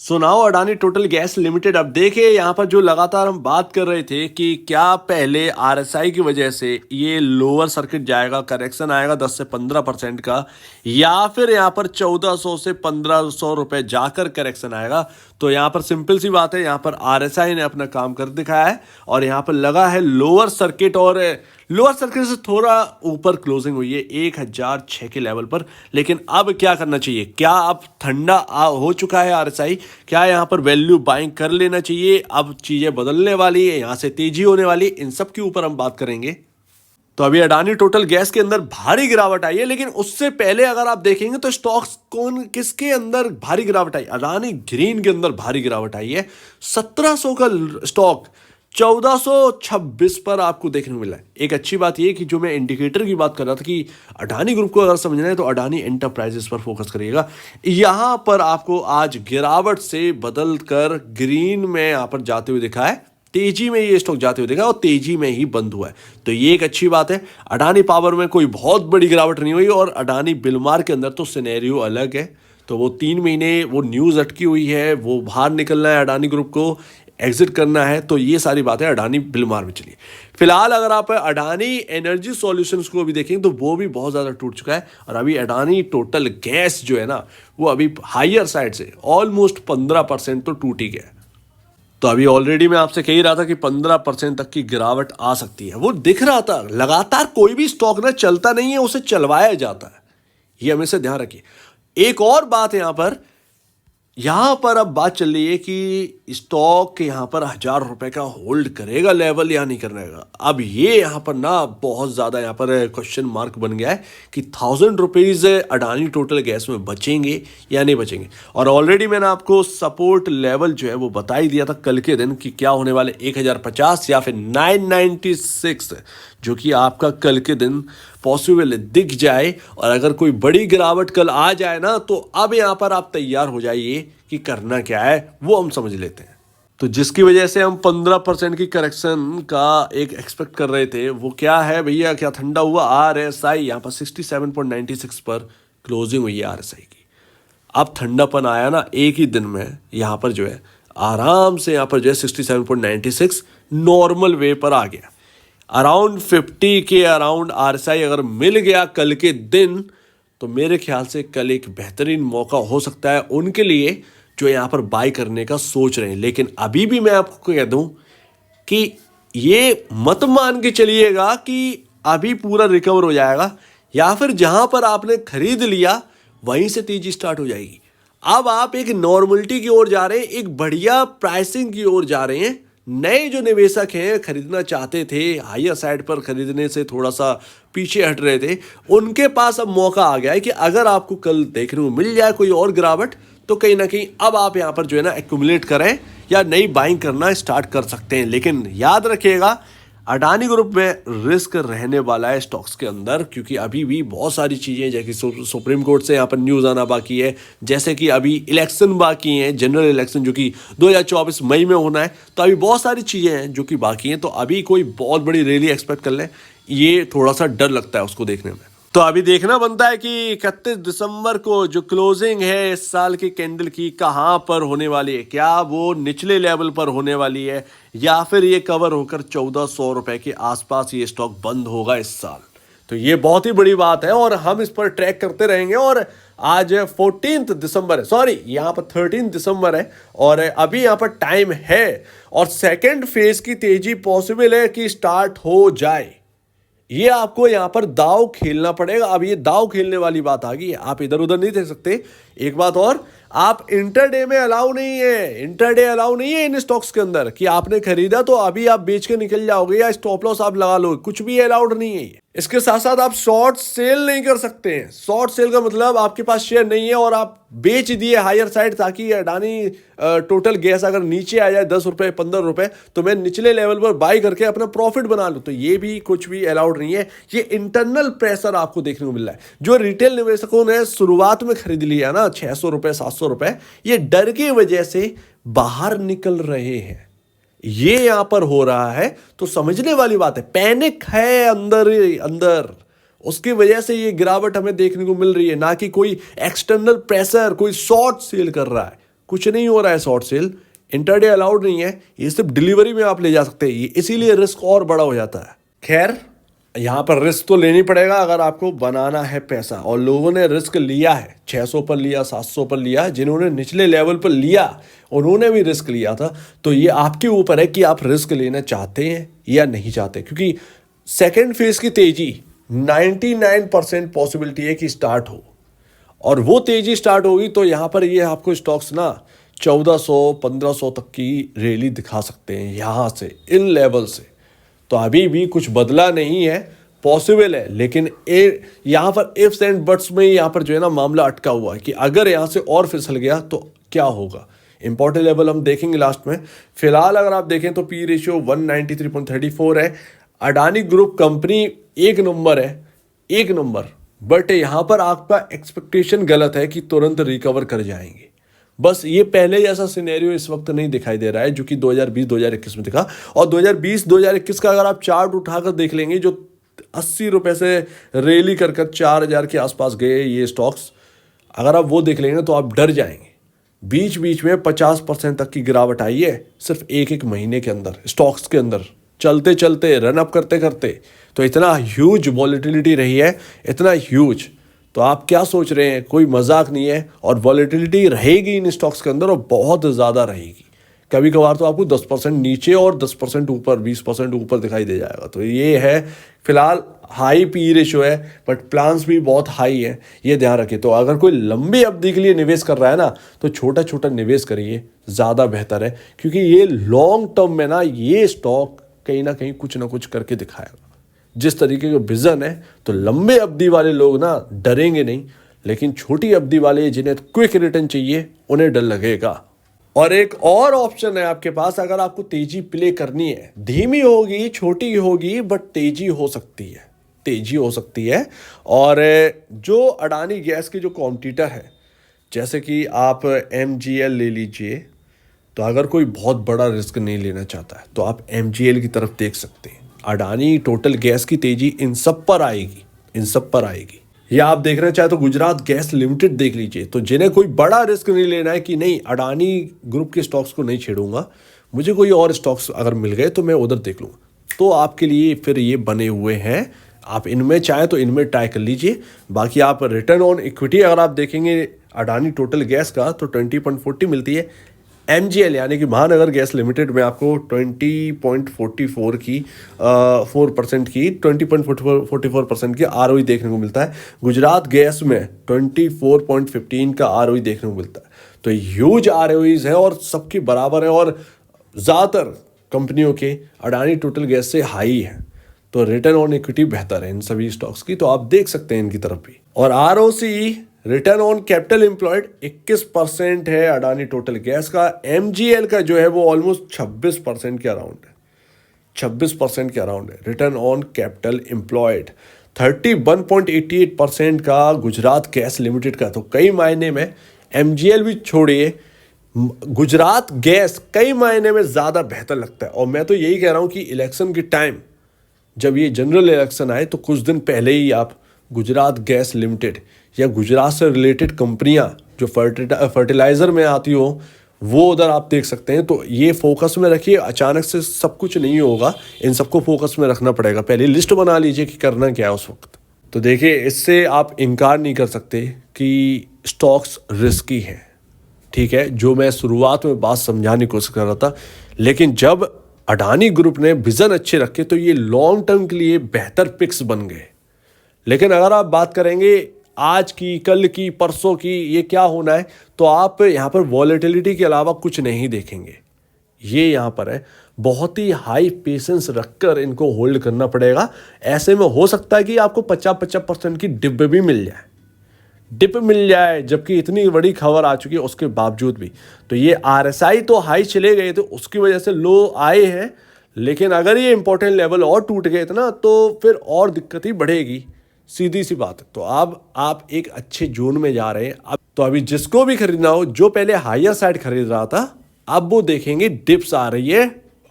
So now Adani total gas limited. अब देखिए यहाँ पर जो लगातार हम बात कर रहे थे कि क्या पहले आरएसआई की वजह से ये लोअर सर्किट जाएगा, करेक्शन आएगा 10 से 15% का, या फिर यहाँ पर 1400 से 1500 रुपए जाकर करेक्शन आएगा। तो यहाँ पर सिंपल सी बात है, यहाँ पर आरएसआई ने अपना काम कर दिखाया है और यहाँ पर लगा है लोअर सर्किट, और लोअर सर्किट से थोड़ा ऊपर क्लोजिंग हुई है 1006 के लेवल पर। लेकिन अब क्या करना चाहिए? क्या अब ठंडा हो चुका है आरएसआई? क्या यहाँ पर वैल्यू बाइंग कर लेना चाहिए? अब चीजें बदलने वाली है, यहाँ से तेजी होने वाली, इन सब के ऊपर हम बात करेंगे। तो अभी अडानी टोटल गैस के अंदर भारी गिरावट आई है, लेकिन उससे पहले अगर आप देखेंगे तो स्टॉक्स कौन किसके अंदर भारी गिरावट आई? अडानी ग्रीन के अंदर भारी गिरावट आई है। 1700 का स्टॉक 1426 पर आपको देखने को मिला है। एक अच्छी बात यह कि जो मैं इंडिकेटर की बात कर रहा था कि अडानी ग्रुप को अगर समझना है तो अडानी एंटरप्राइजेस पर फोकस करिएगा। यहां पर आपको आज गिरावट से बदल कर ग्रीन में यहां पर जाते हुए दिखा है, तेजी में ये स्टॉक जाते हुए देखा और तेजी में ही बंद हुआ है। तो ये एक अच्छी बात है। अडानी पावर में कोई बहुत बड़ी गिरावट नहीं हुई, और अडानी बिलमार के अंदर तो सिनेरियो अलग है। तो वो 3 महीने वो न्यूज़ अटकी हुई है, वो बाहर निकलना है, अडानी ग्रुप को एग्जिट करना है। तो ये सारी बातें अडानी बिलमार में चलिए। फिलहाल अगर आप अडानी एनर्जी सॉल्यूशंस को भी देखेंगे तो वो भी बहुत ज़्यादा टूट चुका है, और अभी अडानी टोटल गैस जो है ना, वो अभी हायर साइड से ऑलमोस्ट 15% तो टूट ही गया है। तो अभी ऑलरेडी मैं आपसे कह ही रहा था कि 15% तक की गिरावट आ सकती है, वो दिख रहा था। लगातार कोई भी स्टॉक ना चलता नहीं है, उसे चलवाया जाता है, ये हमेशा ध्यान रखिए। एक और बात यहां पर अब बात चल रही है कि स्टॉक यहां पर 1000 रुपए का होल्ड करेगा लेवल या नहीं करेगा। अब ये यहां पर ना बहुत ज्यादा यहां पर क्वेश्चन मार्क बन गया है कि 1000 रुपीज अडानी टोटल गैस में बचेंगे या नहीं बचेंगे। और ऑलरेडी मैंने आपको सपोर्ट लेवल जो है वो बता ही दिया था कल के दिन कि क्या होने वाले 1050 या फिर 996, जो कि आपका कल के दिन पॉसिबल दिख जाए। और अगर कोई बड़ी गिरावट कल आ जाए ना, तो अब यहां पर आप तैयार हो जाइए कि करना क्या है, वो हम समझ लेते हैं। तो जिसकी वजह से हम 15% की करेक्शन का एक एक्सपेक्ट कर रहे थे, वो क्या है भैया? क्या ठंडा हुआ? आरएसआई यहां पर 67.96 पर क्लोजिंग हुई है आरएसआई की। अब ठंडापन आया ना एक ही दिन में, यहां पर जो है आराम से यहां पर जो है 67.96 नॉर्मल वे पर आ गया। अराउंड 50 के अराउंड आरएसआई अगर मिल गया कल के दिन, तो मेरे ख्याल से कल एक बेहतरीन मौका हो सकता है उनके लिए जो यहां पर बाय करने का सोच रहे हैं। लेकिन अभी भी मैं आपको कह दूं कि ये मत मान के चलिएगा कि अभी पूरा रिकवर हो जाएगा, या फिर जहां पर आपने खरीद लिया वहीं से तेजी स्टार्ट हो जाएगी। अब आप एक नॉर्मलिटी की ओर जा रहे हैं, एक बढ़िया प्राइसिंग की ओर जा रहे हैं। नए जो निवेशक हैं, खरीदना चाहते थे, हायर साइड पर खरीदने से थोड़ा सा पीछे हट रहे थे, उनके पास अब मौका आ गया है कि अगर आपको कल देखने को मिल जाए कोई और गिरावट, तो कहीं ना कहीं अब आप यहां पर जो है ना एक्यूमुलेट करें या नई बाइंग करना स्टार्ट कर सकते हैं। लेकिन याद रखिएगा, अडानी ग्रुप में रिस्क रहने वाला है स्टॉक्स के अंदर, क्योंकि अभी भी बहुत सारी चीज़ें, जैसे सुप्रीम कोर्ट से यहाँ पर न्यूज़ आना बाकी है, जैसे कि अभी इलेक्शन बाकी हैं, जनरल इलेक्शन जो कि 2024 मई में होना है। तो अभी बहुत सारी चीज़ें हैं जो कि बाकी हैं। तो अभी कोई बहुत बड़ी रैली एक्सपेक्ट कर लें, ये थोड़ा सा डर लगता है उसको देखने में। तो अभी देखना बनता है कि 31 दिसंबर को जो क्लोजिंग है इस साल की कैंडल की, कहां पर होने वाली है। क्या वो निचले लेवल पर होने वाली है, या फिर ये कवर होकर 1400 रुपए के आसपास ये स्टॉक बंद होगा इस साल? तो ये बहुत ही बड़ी बात है और हम इस पर ट्रैक करते रहेंगे। और आज 14 दिसंबर है, सॉरी यहाँ पर 13 दिसंबर है, और अभी यहाँ पर टाइम है, और सेकेंड फेज की तेजी पॉसिबल है कि स्टार्ट हो जाए। ये आपको यहां पर दाव खेलना पड़ेगा। अब ये दाव खेलने वाली बात आ गई है, आप इधर उधर नहीं देख सकते। एक बात और, आप इंटरडे में अलाउ नहीं है, इंटरडे अलाउ नहीं है इन स्टॉक्स के अंदर कि आपने खरीदा तो अभी आप बेच के निकल जाओगे या स्टॉप लॉस आप लगा लोगे, कुछ भी अलाउड नहीं है। इसके साथ साथ आप शॉर्ट सेल नहीं कर सकते हैं। शॉर्ट सेल का मतलब आपके पास शेयर नहीं है और आप बेच दिए हायर साइड, ताकि अडानी टोटल गैस अगर नीचे आ जाए 10 रुपए 15 रुपए, तो मैं निचले लेवल पर बाई करके अपना प्रॉफिट बना लूं। तो ये भी कुछ भी अलाउड नहीं है। ये इंटरनल प्रेशर आपको देखने को मिल रहा है। जो रिटेल निवेशकों ने शुरुआत में खरीद लिया ना 600 रुपए 700 रुपए, ये डर की वजह से बाहर निकल रहे हैं। ये यहां पर हो रहा है, तो समझने वाली बात है। पैनिक है अंदर अंदर, उसकी वजह से ये गिरावट हमें देखने को मिल रही है, ना कि कोई एक्सटर्नल प्रेशर, कोई शॉर्ट सेल कर रहा है। कुछ नहीं हो रहा है शॉर्ट सेल, इंटरडे अलाउड नहीं है, ये सिर्फ डिलीवरी में आप ले जा सकते हैं, ये इसीलिए रिस्क और बड़ा हो जाता है। खैर, यहाँ पर रिस्क तो लेनी पड़ेगा अगर आपको बनाना है पैसा, और लोगों ने रिस्क लिया है, 600 पर लिया, 700 पर लिया, जिन्होंने निचले लेवल पर लिया उन्होंने भी रिस्क लिया था। तो ये आपके ऊपर है कि आप रिस्क लेना चाहते हैं या नहीं चाहते, क्योंकि सेकेंड फेज की तेजी 99% पॉसिबिलिटी है कि स्टार्ट हो, और वो तेजी स्टार्ट होगी तो यहाँ पर ये आपको स्टॉक्स ना 1400-1500 तक की रैली दिखा सकते हैं यहाँ से, इन लेवल से। तो अभी भी कुछ बदला नहीं है, पॉसिबल है, लेकिन यहाँ पर इफ्स एंड बट्स में यहाँ पर जो है ना मामला अटका हुआ है कि अगर यहाँ से और फिसल गया तो क्या होगा। इंपॉर्टेंट लेवल हम देखेंगे लास्ट में। फिलहाल अगर आप देखें तो पी रेशियो 193.34 है। अडानी ग्रुप कंपनी एक नंबर है, एक नंबर, बट यहाँ पर आपका एक्सपेक्टेशन गलत है कि तुरंत रिकवर कर जाएंगे। बस ये पहले जैसा सिनेरियो इस वक्त नहीं दिखाई दे रहा है जो कि 2020-2021 में दिखा। और 2020-2021 का अगर आप चार्ट उठाकर देख लेंगे, जो 80 रुपए से रैली कर 4000 के आसपास गए ये स्टॉक्स, अगर आप वो देख लेंगे तो आप डर जाएंगे। बीच बीच में 50% तक की गिरावट आई है सिर्फ एक महीने के अंदर स्टॉक्स के अंदर, चलते चलते रन अप करते करते। तो इतना ह्यूज वॉलेटिलिटी रही है, इतना ह्यूज। तो आप क्या सोच रहे हैं, कोई मजाक नहीं है। और वॉलेटिलिटी रहेगी इन स्टॉक्स के अंदर, और बहुत ज़्यादा रहेगी। कभी कभार तो आपको 10% नीचे और 10% ऊपर, 20% ऊपर दिखाई दे जाएगा। तो ये है फिलहाल हाई पी रेशियो है, बट प्लान्स भी बहुत हाई है, ये ध्यान रखिए। तो अगर कोई लंबी अवधि के लिए निवेश कर रहा है ना, तो छोटा छोटा निवेश करिए, ज़्यादा बेहतर है, क्योंकि ये लॉन्ग टर्म में ना ये स्टॉक कहीं ना कहीं कुछ ना कुछ करके दिखाएगा। जिस तरीके का विजन है, तो लंबे अवधि वाले लोग ना डरेंगे नहीं, लेकिन छोटी अवधि वाले जिन्हें क्विक रिटर्न चाहिए उन्हें डर लगेगा। और एक और ऑप्शन है आपके पास, अगर आपको तेजी प्ले करनी है, धीमी होगी, छोटी होगी, बट तेजी हो सकती है, तेजी हो सकती है। और जो अडानी गैस के जो कॉम्पिटिटर है, जैसे कि आप MGL ले लीजिए, तो अगर कोई बहुत बड़ा रिस्क नहीं लेना चाहता है तो आप MGL की तरफ देख सकते हैं। अडानी टोटल गैस की तेजी इन सब पर आएगी, इन सब पर आएगी। या आप देखना चाहे तो गुजरात गैस लिमिटेड देख लीजिए। तो जिन्हें कोई बड़ा रिस्क नहीं लेना है कि नहीं अडानी ग्रुप के स्टॉक्स को नहीं छेड़ूंगा, मुझे कोई और स्टॉक्स अगर मिल गए तो मैं उधर देख लूँगा, तो आपके लिए फिर ये बने हुए हैं। आप इनमें चाहे तो इनमें ट्राई कर लीजिए। बाकी आप रिटर्न ऑन इक्विटी अगर आप देखेंगे अडानी टोटल गैस का, तो 20.40 मिलती है। MGL यानी कि महानगर गैस लिमिटेड में आपको 20.44 की 4% की 20.44% की ROE देखने को मिलता है। गुजरात गैस में 24.15 का ROE देखने को मिलता है। तो ह्यूज ROEs है और सबकी बराबर है, और ज़्यादातर कंपनियों के अडानी टोटल गैस से हाई है। तो रिटर्न ऑन इक्विटी बेहतर है इन सभी स्टॉक्स की, तो आप देख सकते हैं इनकी तरफ भी। और ROC return on capital employed 21% है अडानी टोटल गैस का। MGL का जो है वो ऑलमोस्ट 26% के अराउंड है, 26% के अराउंड है रिटर्न ऑन कैपिटल एम्प्लॉयड। 31.88% का गुजरात गैस लिमिटेड का। तो कई मायने में MGL भी छोड़िए, गुजरात गैस कई मायने में ज़्यादा बेहतर लगता है। और मैं तो यही कह रहा हूँ कि इलेक्शन के टाइम जब ये जनरल इलेक्शन आए, तो कुछ दिन पहले ही आप गुजरात गैस लिमिटेड या गुजरात से रिलेटेड कंपनियां जो फर्टिलाइज़र में आती हो, वो उधर आप देख सकते हैं। तो ये फोकस में रखिए, अचानक से सब कुछ नहीं होगा, इन सबको फोकस में रखना पड़ेगा। पहले लिस्ट बना लीजिए कि करना क्या है उस वक्त। तो देखिए, इससे आप इनकार नहीं कर सकते कि स्टॉक्स रिस्की हैं, ठीक है, जो मैं शुरुआत में बात समझाने की कोशिश कर रहा था। लेकिन जब अडानी ग्रुप ने विजन अच्छे रखे तो ये लॉन्ग टर्म के लिए बेहतर पिक्स बन गए। लेकिन अगर आप बात करेंगे आज की, कल की, परसों की, ये क्या होना है, तो आप यहाँ पर वॉलेटिलिटी के अलावा कुछ नहीं देखेंगे। ये यहाँ पर है, बहुत ही हाई पेशेंस रखकर इनको होल्ड करना पड़ेगा। ऐसे में हो सकता है कि आपको 50% की डिप भी मिल जाए, डिप मिल जाए, जबकि इतनी बड़ी खबर आ चुकी है उसके बावजूद भी। तो ये RSI तो हाई चले गए थे, उसकी वजह से लो आए हैं। लेकिन अगर ये इंपॉर्टेंट लेवल और टूट गए थे ना, तो फिर और दिक्कत ही बढ़ेगी, सीधी सी बात है। तो अब आप एक अच्छे जोन में जा रहे हैं। अब तो अभी जिसको भी खरीदना हो, जो पहले हायर साइड खरीद रहा था, अब वो देखेंगे डिप्स आ रही है,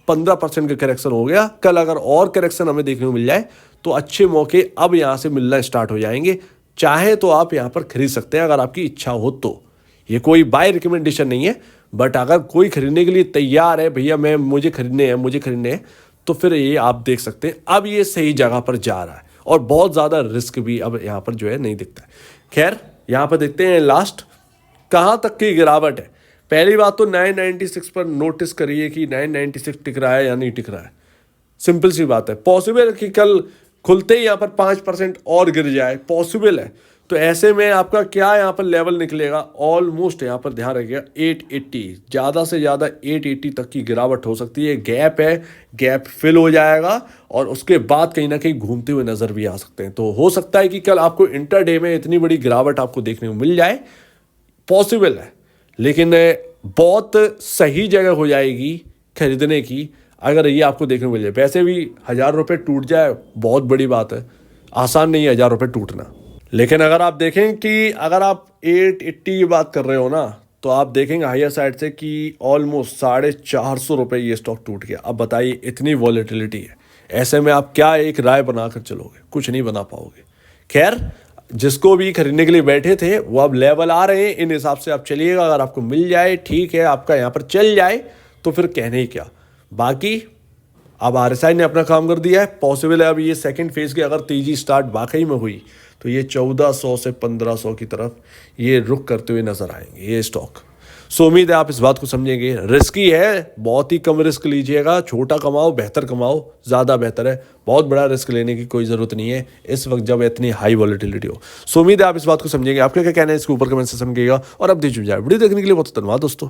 15% का करेक्शन हो गया। कल अगर और करेक्शन हमें देखने को मिल जाए तो अच्छे मौके अब यहाँ से मिलना स्टार्ट हो जाएंगे। चाहे तो आप यहाँ पर खरीद सकते हैं अगर आपकी इच्छा हो तो। ये कोई बाय रिकमेंडेशन नहीं है, बट अगर कोई खरीदने के लिए तैयार है, भैया मुझे खरीदने हैं, तो फिर ये आप देख सकते हैं अब ये सही जगह पर जा रहा है और बहुत ज़्यादा रिस्क भी अब यहाँ पर जो है नहीं दिखता है। खैर यहाँ पर देखते हैं लास्ट कहाँ तक की गिरावट है। पहली बात तो 996 पर नोटिस करिए कि 996 टिक रहा है या नहीं टिक रहा है। सिंपल सी बात है, पॉसिबल है कि कल खुलते ही यहाँ पर 5% और गिर जाए, पॉसिबल है। तो ऐसे में आपका क्या यहाँ पर लेवल निकलेगा, ऑलमोस्ट यहाँ पर ध्यान रखिएगा 880, ज़्यादा से ज़्यादा 880 तक की गिरावट हो सकती है। गैप है, गैप फिल हो जाएगा और उसके बाद कहीं ना कहीं घूमते हुए नज़र भी आ सकते हैं। तो हो सकता है कि कल आपको इंटरडे में इतनी बड़ी गिरावट आपको देखने को मिल जाए, पॉसिबल है, लेकिन बहुत सही जगह हो जाएगी खरीदने की अगर ये आपको देखने को मिल जाए। वैसे भी 1000 रुपये टूट जाए बहुत बड़ी बात है, आसान नहीं है 1000 रुपये टूटना। लेकिन अगर आप देखें कि अगर आप 880 की बात कर रहे हो ना, तो आप देखेंगे हायर साइड से कि ऑलमोस्ट 450 रुपये ये स्टॉक टूट गया। अब बताइए इतनी वॉलेटिलिटी है, ऐसे में आप क्या एक राय बनाकर चलोगे, कुछ नहीं बना पाओगे। खैर जिसको भी खरीदने के लिए बैठे थे वो अब लेवल आ रहे हैं, इन हिसाब से आप चलिएगा। अगर आपको मिल जाए ठीक है, आपका यहाँ पर चल जाए तो फिर कहने ही क्या। बाकी अब आरएसआई ने अपना काम कर दिया है, पॉसिबल है अब ये सेकंड फेज की अगर तेजी स्टार्ट वाकई में हुई तो ये 1400 से 1500 की तरफ ये रुक करते हुए नजर आएंगे ये स्टॉक। सो उम्मीद है आप इस बात को समझेंगे। रिस्की है, बहुत ही कम रिस्क लीजिएगा, छोटा कमाओ बेहतर कमाओ, ज़्यादा बेहतर है। बहुत बड़ा रिस्क लेने की कोई ज़रूरत नहीं है इस वक्त जब इतनी हाई वॉलेटिलिटी हो। सो उम्मीद है आप इस बात को समझेंगे। आपका क्या कहना है इसके ऊपर कमेंट से समझिएगा और अब दीजिए वीडियो देखने के लिए बहुत धन्यवाद दोस्तों।